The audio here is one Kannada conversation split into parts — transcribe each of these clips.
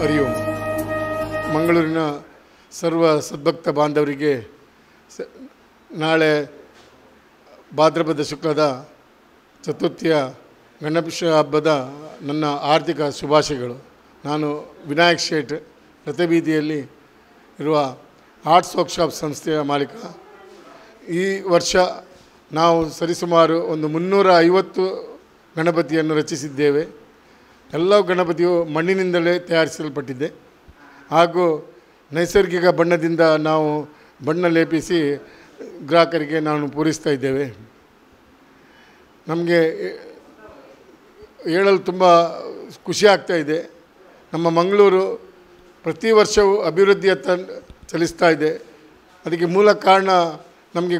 ಹರಿ ಓಂ. ಮಂಗಳೂರಿನ ಸರ್ವ ಸದ್ಭಕ್ತ ಬಾಂಧವರಿಗೆ ನಾಳೆ ಭಾದ್ರಪದ ಶುಕ್ಲದ ಚತುರ್ಥಿಯ ಗಣೇಶ ಹಬ್ಬದ ನನ್ನ ಆರ್ಥಿಕ ಶುಭಾಶಯಗಳು. ನಾನು ವಿನಾಯಕ್ ಶೇಟ್, ರಥಬೀದಿಯಲ್ಲಿ ಇರುವ ಆರ್ಟ್ಸ್ ವರ್ಕ್ಶಾಪ್ ಸಂಸ್ಥೆಯ ಮಾಲೀಕ. ಈ ವರ್ಷ ನಾವು ಸರಿಸುಮಾರು ಒಂದು 350 ಗಣಪತಿಯನ್ನು ರಚಿಸಿದ್ದೇವೆ. ಎಲ್ಲ ಗಣಪತಿಯು ಮಣ್ಣಿನಿಂದಲೇ ತಯಾರಿಸಲ್ಪಟ್ಟಿದೆ ಹಾಗೂ ನೈಸರ್ಗಿಕ ಬಣ್ಣದಿಂದ ನಾವು ಬಣ್ಣ ಲೇಪಿಸಿ ಗ್ರಾಹಕರಿಗೆ ನಾವು ಪೂರೈಸ್ತಾ ಇದ್ದೇವೆ. ನಮಗೆ ಹೇಳಲು ತುಂಬ ಖುಷಿ ಆಗ್ತಾ ಇದೆ. ನಮ್ಮ ಮಂಗಳೂರು ಪ್ರತಿ ವರ್ಷವೂ ಅಭಿವೃದ್ಧಿಯತ್ತ ಚಲಿಸ್ತಾ ಇದೆ. ಅದಕ್ಕೆ ಮೂಲ ಕಾರಣ ನಮಗೆ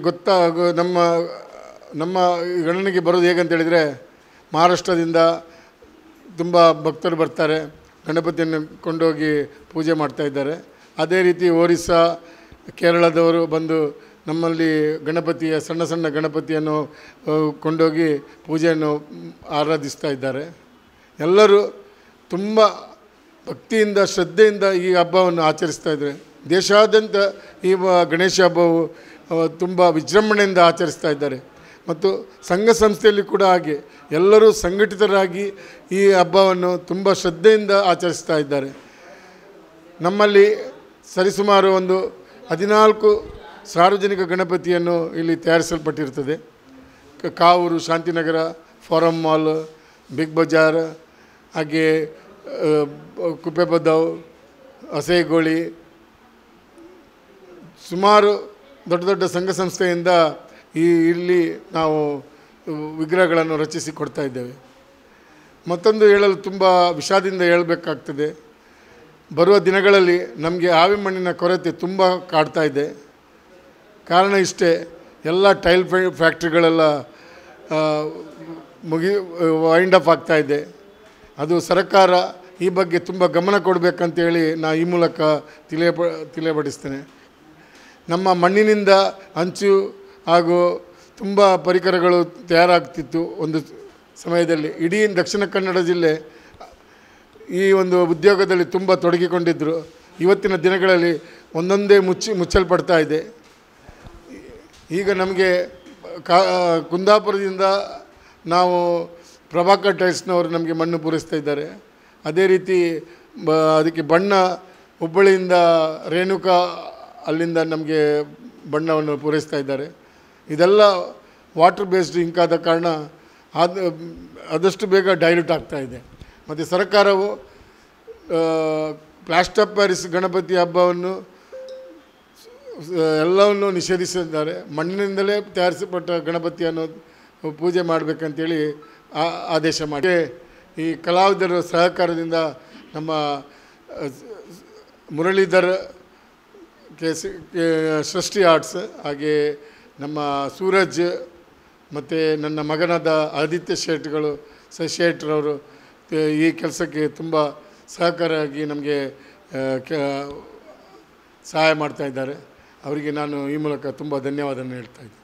ನಮ್ಮ ಗಣನೆಗೆ ಬರೋದು ಹೇಗಂತ ಹೇಳಿದರೆ, ಮಹಾರಾಷ್ಟ್ರದಿಂದ ತುಂಬ ಭಕ್ತರು ಬರ್ತಾರೆ, ಗಣಪತಿಯನ್ನು ಕೊಂಡೋಗಿ ಪೂಜೆ ಮಾಡ್ತಾ ಇದ್ದಾರೆ. ಅದೇ ರೀತಿ ಒರಿಸ್ಸಾ, ಕೇರಳದವರು ಬಂದು ನಮ್ಮಲ್ಲಿ ಗಣಪತಿಯ ಸಣ್ಣ ಸಣ್ಣ ಗಣಪತಿಯನ್ನು ಕೊಂಡೋಗಿ ಪೂಜೆಯನ್ನು ಆರಾಧಿಸ್ತಾ ಇದ್ದಾರೆ. ಎಲ್ಲರೂ ತುಂಬ ಭಕ್ತಿಯಿಂದ ಶ್ರದ್ಧೆಯಿಂದ ಈ ಹಬ್ಬವನ್ನು ಆಚರಿಸ್ತಾ ಇದ್ದಾರೆ. ದೇಶಾದ್ಯಂತ ಈ ಗಣೇಶ ಹಬ್ಬವು ತುಂಬ ವಿಜೃಂಭಣೆಯಿಂದ ಆಚರಿಸ್ತಾ ಇದ್ದಾರೆ. ಮತ್ತು ಸಂಘ ಸಂಸ್ಥೆಯಲ್ಲಿ ಕೂಡ ಹಾಗೆ ಎಲ್ಲರೂ ಸಂಘಟಿತರಾಗಿ ಈ ಹಬ್ಬವನ್ನು ತುಂಬ ಶ್ರದ್ಧೆಯಿಂದ ಆಚರಿಸ್ತಾ ಇದ್ದಾರೆ. ನಮ್ಮಲ್ಲಿ ಸರಿಸುಮಾರು ಒಂದು 14 ಸಾರ್ವಜನಿಕ ಗಣಪತಿಯನ್ನು ಇಲ್ಲಿ ತಯಾರಿಸಲ್ಪಟ್ಟಿರ್ತದೆ. Kavoor, Shantinagar, Forum Mall, Big Bazaar, ಹಾಗೆ ಕುಪ್ಪೆಬದ್ದಾವ್, ಹಸೇಗೋಳಿ, ಸುಮಾರು ದೊಡ್ಡ ದೊಡ್ಡ ಸಂಘ ಸಂಸ್ಥೆಯಿಂದ ಇಲ್ಲಿ ನಾವು ವಿಗ್ರಹಗಳನ್ನು ರಚಿಸಿ ಕೊಡ್ತಾ ಇದ್ದೇವೆ. ಮತ್ತೊಂದು ಹೇಳಲು ತುಂಬ ವಿಷಾದದಿಂದ ಹೇಳಬೇಕಾಗ್ತದೆ. ಬರುವ ದಿನಗಳಲ್ಲಿ ನಮಗೆ ಆವಿ ಮಣ್ಣಿನ ಕೊರತೆ ತುಂಬ ಕಾಡ್ತಾ ಇದೆ. ಕಾರಣ ಇಷ್ಟೇ, ಎಲ್ಲ ಟೈಲ್ ಫ್ಯಾಕ್ಟ್ರಿಗಳೆಲ್ಲ ವೈಂಡ್ ಅಪ್ ಆಗ್ತಾ ಇದೆ. ಅದು ಸರ್ಕಾರ ಈ ಬಗ್ಗೆ ತುಂಬ ಗಮನ ಕೊಡಬೇಕಂತೇಳಿ ನಾನು ಈ ಮೂಲಕ ತಿಳಿಯಪಡಿಸ್ತೇನೆ. ನಮ್ಮ ಮಣ್ಣಿನಿಂದ ಹಂಚು ಹಾಗೂ ತುಂಬ ಪರಿಕರಗಳು ತಯಾರಾಗ್ತಿತ್ತು ಒಂದು ಸಮಯದಲ್ಲಿ. ಇಡೀ ದಕ್ಷಿಣ ಕನ್ನಡ ಜಿಲ್ಲೆ ಈ ಒಂದು ಉದ್ಯೋಗದಲ್ಲಿ ತುಂಬ ತೊಡಗಿಕೊಂಡಿದ್ದರು. ಇವತ್ತಿನ ದಿನಗಳಲ್ಲಿ ಒಂದೊಂದೇ ಮುಚ್ಚಲ್ಪಡ್ತಾ ಇದೆ. ಈಗ ನಮಗೆ ಕುಂದಾಪುರದಿಂದ ನಾವು ಪ್ರಭಾಕರ್ ಟೈಲ್ಸ್ನವರು ನಮಗೆ ಮಣ್ಣು ಪೂರೈಸ್ತಾ ಇದ್ದಾರೆ. ಅದೇ ರೀತಿ ಅದಕ್ಕೆ ಬಣ್ಣ ಹುಬ್ಬಳ್ಳಿಯಿಂದ ರೇಣುಕಾ ಅಲ್ಲಿಂದ ನಮಗೆ ಬಣ್ಣವನ್ನು ಪೂರೈಸ್ತಾ ಇದ್ದಾರೆ. ಇದೆಲ್ಲ ವಾಟರ್ ಬೇಸ್ಡ್ ಇಂಕ್ ಆದ ಕಾರಣ ಆದಷ್ಟು ಬೇಗ ಡೈಲ್ಯೂಟ್ ಆಗ್ತಾ ಇದೆ. ಮತ್ತು ಸರ್ಕಾರವು ಪ್ಲಾಸ್ಟರ್ ಆಫ್ ಪ್ಯಾರಿಸ್ ಗಣಪತಿ ಹಬ್ಬವನ್ನು ಎಲ್ಲವನ್ನು ನಿಷೇಧಿಸಿದ್ದಾರೆ. ಮಣ್ಣಿನಿಂದಲೇ ತಯಾರಿಸಲ್ಪಟ್ಟ ಗಣಪತಿಯನ್ನು ಪೂಜೆ ಮಾಡಬೇಕಂತೇಳಿ ಆದೇಶ ಮಾಡಿ, ಈ ಕಲಾವಿದರ ಸಹಕಾರದಿಂದ ನಮ್ಮ ಮುರಳೀಧರ್ ಸೃಷ್ಟಿ ಆರ್ಟ್ಸ್, ಹಾಗೆ ನಮ್ಮ ಸೂರಜ್ ಮತ್ತು ನನ್ನ ಮಗನಾದ ಆದಿತ್ಯ ಶೇಟ್ರವರು ಈ ಕೆಲಸಕ್ಕೆ ತುಂಬ ಸಹಕಾರಿಯಾಗಿ ನಮಗೆ ಸಹಾಯ ಮಾಡ್ತಾ ಇದ್ದಾರೆ. ಅವರಿಗೆ ನಾನು ಈ ಮೂಲಕ ತುಂಬ ಧನ್ಯವಾದವನ್ನು ಹೇಳ್ತಾ ಇದ್ದೀನಿ.